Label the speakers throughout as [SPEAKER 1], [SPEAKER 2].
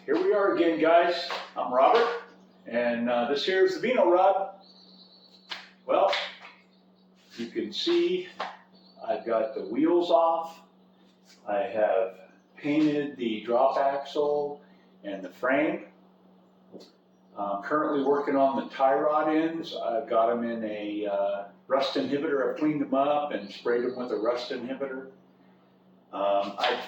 [SPEAKER 1] Here we are again, guys. I'm Robert, and this here is the Vino rod. Well, you can see I've got the wheels off. I have painted the drop axle and the frame. I'm currently working on the tie rod ends. I've got them in a rust inhibitor. I've cleaned them up and sprayed them with a rust inhibitor. I've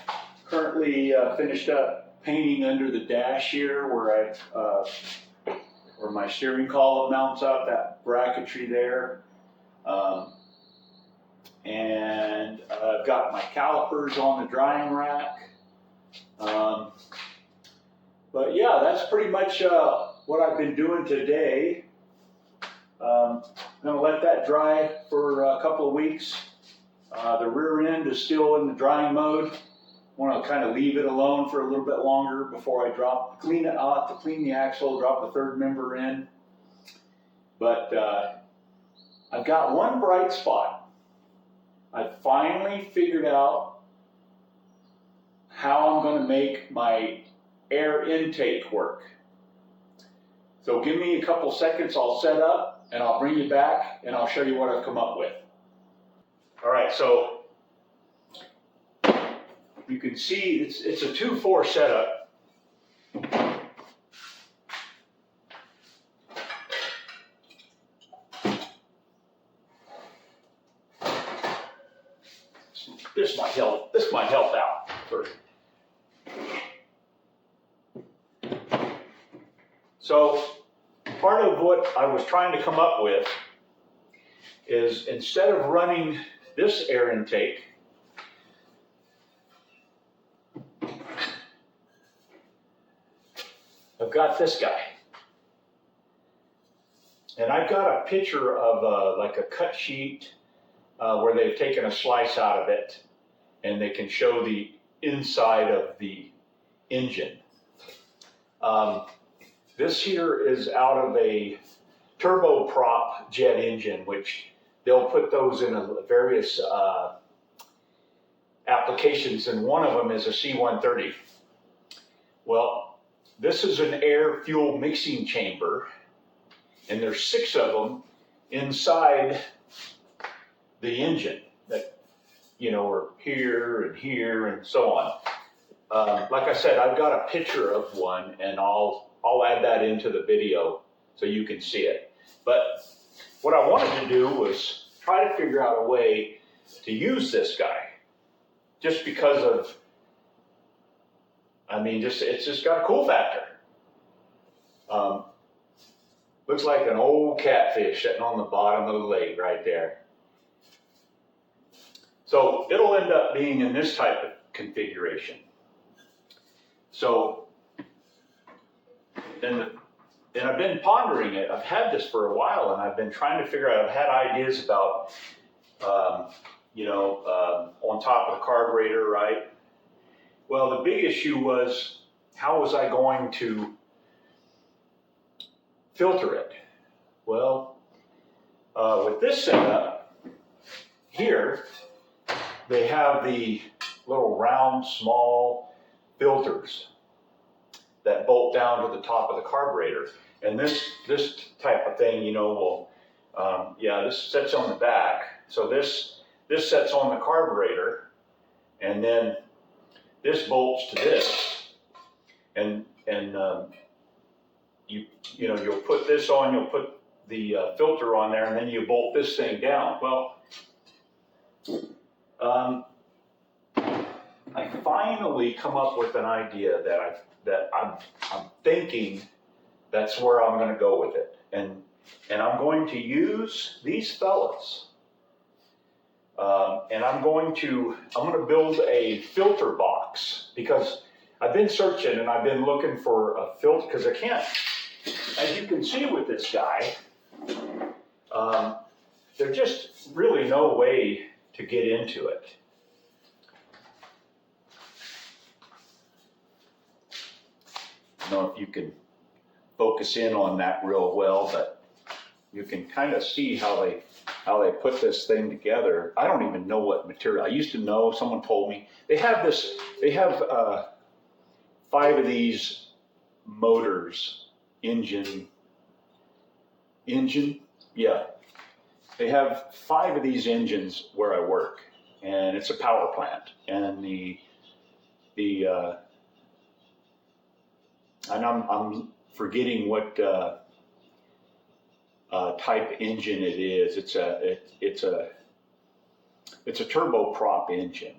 [SPEAKER 1] currently finished up painting under the dash here where where my steering column mounts up, that bracketry there. And I've got my calipers on the drying rack. But yeah, that's pretty much what I've been doing today. I'm going to let that dry for a couple of weeks. The rear end is still in the drying mode. I want to kind of leave it alone for a little bit longer before I clean it off, to clean the axle, drop the third member in. But I've got one bright spot. I finally figured out how I'm going to make my air intake work. So give me a couple seconds, I'll set up and I'll bring you back and I'll show you what I've come up with. All right, so you can see it's a 2-4 setup. This might help out first. So part of what I was trying to come up with is, instead of running this air intake, I've got this guy. And I've got a picture of like a cut sheet where they've taken a slice out of it and they can show the inside of the engine. This here is out of a turboprop jet engine, which they'll put those in various applications, and one of them is a C-130. Well, this is an air fuel mixing chamber, and there's 6 of them inside the engine that, you know, are here and here and so on. Like I said, I've got a picture of one, and I'll add that into the video so you can see it. But what I wanted to do was try to figure out a way to use this guy, just because of, I mean, it's just got a cool factor. Looks like an old catfish sitting on the bottom of the lake right there. So it'll end up being in this type of configuration. So, and I've been pondering it. I've had this for a while, and I've been trying to figure out, I've had ideas about, on top of the carburetor, right? Well, the big issue was, how was I going to filter it? Well, with this setup here, they have the little round, small filters that bolt down to the top of the carburetor. And this type of thing, you know, will, this sits on the back. So this sets on the carburetor, and then this bolts to this. And you'll put this on, you'll put the filter on there, and then you bolt this thing down. Well, I finally come up with an idea that I'm thinking that's where I'm going to go with it, and I'm going to use these fellas, and I'm going to build a filter box, because I've been searching and I've been looking for a filter, because I can't, as you can see with this guy, there's just really no way to get into it. I don't know if you can focus in on that real well, but you can kind of see how they put this thing together. I don't even know what material. I used to know, someone told me. They have 5 of these Motors engine, yeah. They have 5 of these engines where I work, and it's a power plant. And and I'm forgetting what type engine it is. It's a turboprop engine.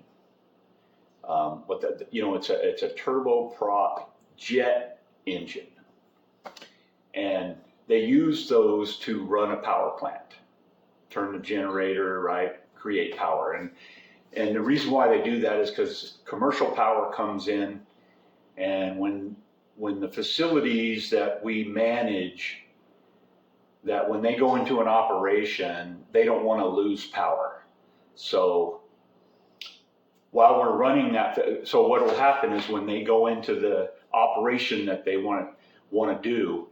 [SPEAKER 1] But it's a turboprop jet engine, and they use those to run a power plant, turn the generator, right, create power. And the reason why they do that is because commercial power comes in, and when the facilities that we manage, that when they go into an operation, they don't want to lose power. So while we're running that, so what will happen is when they go into the operation that they want to do,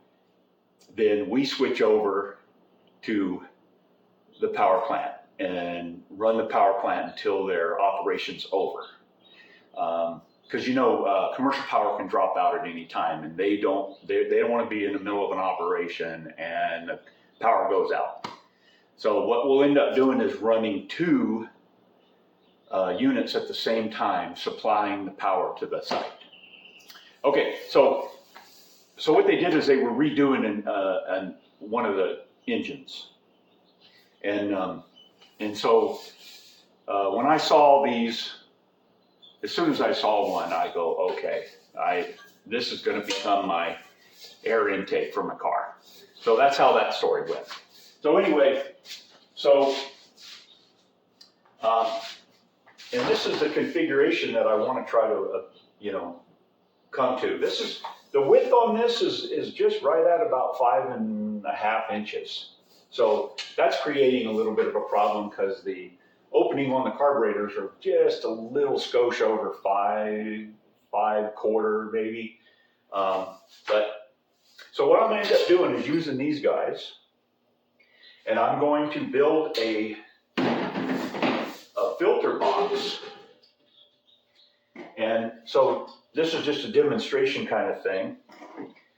[SPEAKER 1] then we switch over to the power plant and run the power plant until their operation's over. Because commercial power can drop out at any time, and they don't want to be in the middle of an operation and the power goes out. So what we'll end up doing is running 2 units at the same time, supplying the power to the site. Okay, so what they did is they were redoing one of the engines, and so when I saw these, as soon as I saw one, I go, okay, this is going to become my air intake for my car. So that's how that story went. So anyway, and this is the configuration that I want to try to, come to. This is, the width on this is just right at about 5.5 inches. So that's creating a little bit of a problem because the opening on the carburetors are just a little skosh over 5.25 maybe. So what I'm going to end up doing is using these guys, and I'm going to build a filter box. And so this is just a demonstration kind of thing.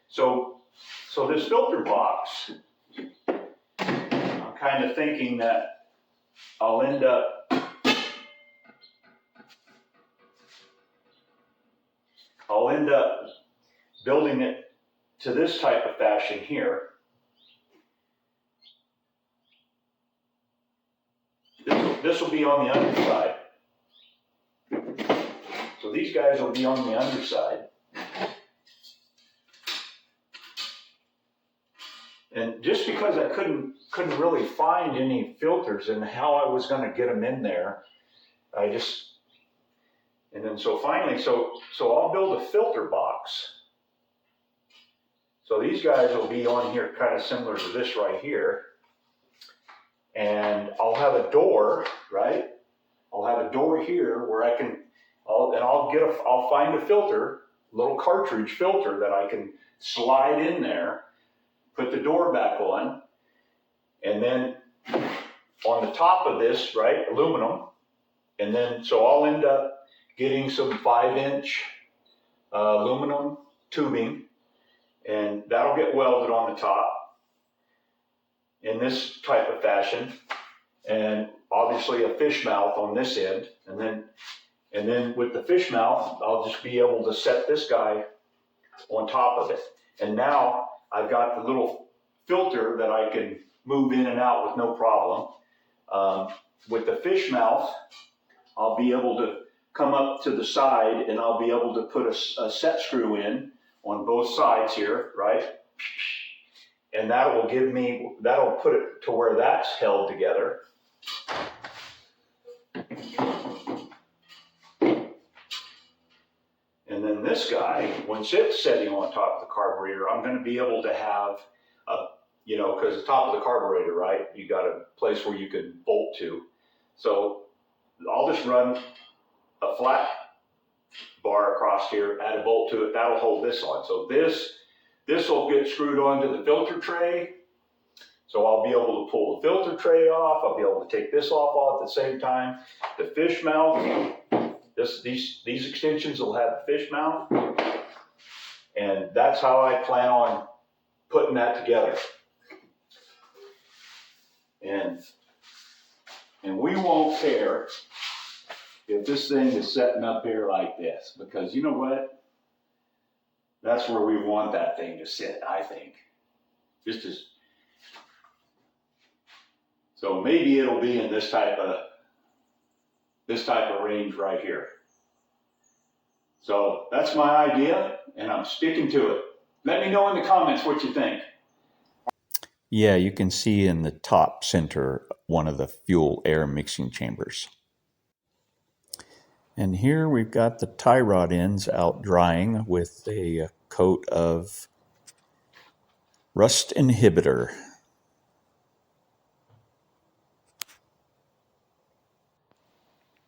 [SPEAKER 1] So this filter box, I'm kind of thinking that I'll end up building it to this type of fashion here. This will be on the underside. So these guys will be on the underside. And just because I couldn't really find any filters and how I was going to get them in there, so finally, so I'll build a filter box. So these guys will be on here kind of similar to this right here. And I'll have a door, right? I'll have a door here where I'll find a filter, little cartridge filter that I can slide in there, put the door back on, and then on the top of this, right, aluminum, and then so I'll end up getting some 5-inch aluminum tubing, and that'll get welded on the top in this type of fashion, and obviously a fish mouth on this end, and then with the fish mouth, I'll just be able to set this guy on top of it. And now I've got the little filter that I can move in and out with no problem. With the fish mouth, I'll be able to come up to the side and I'll be able to put a set screw in on both sides here, right? And that'll put it to where that's held together. And then this guy, once it's setting on top of the carburetor, I'm going to be able to have, because the top of the carburetor, right, you got a place where you can bolt to. So I'll just run a flat bar across here, add a bolt to it, that'll hold this on. So this will get screwed onto the filter tray. So I'll be able to pull the filter tray off, I'll be able to take this off all at the same time. The fish mouth, these extensions will have the fish mouth. And that's how I plan on putting that together. And we won't care if this thing is setting up here like this, because you know what? That's where we want that thing to sit, I think. Just as, so maybe it'll be in this type of range right here. So that's my idea, and I'm sticking to it. Let me know in the comments what you think.
[SPEAKER 2] Yeah, you can see in the top center one of the fuel air mixing chambers. And here we've got the tie rod ends out drying with a coat of rust inhibitor.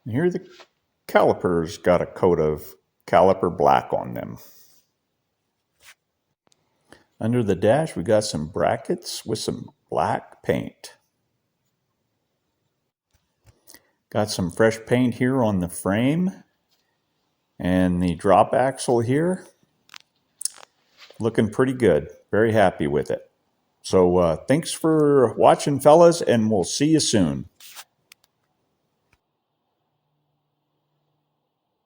[SPEAKER 2] And here the calipers got a coat of caliper black on them. Under the dash we got some brackets with some black paint. Got some fresh paint here on the frame and the drop axle here. Looking pretty good. Very happy with it. So thanks for watching, fellas, and we'll see you soon.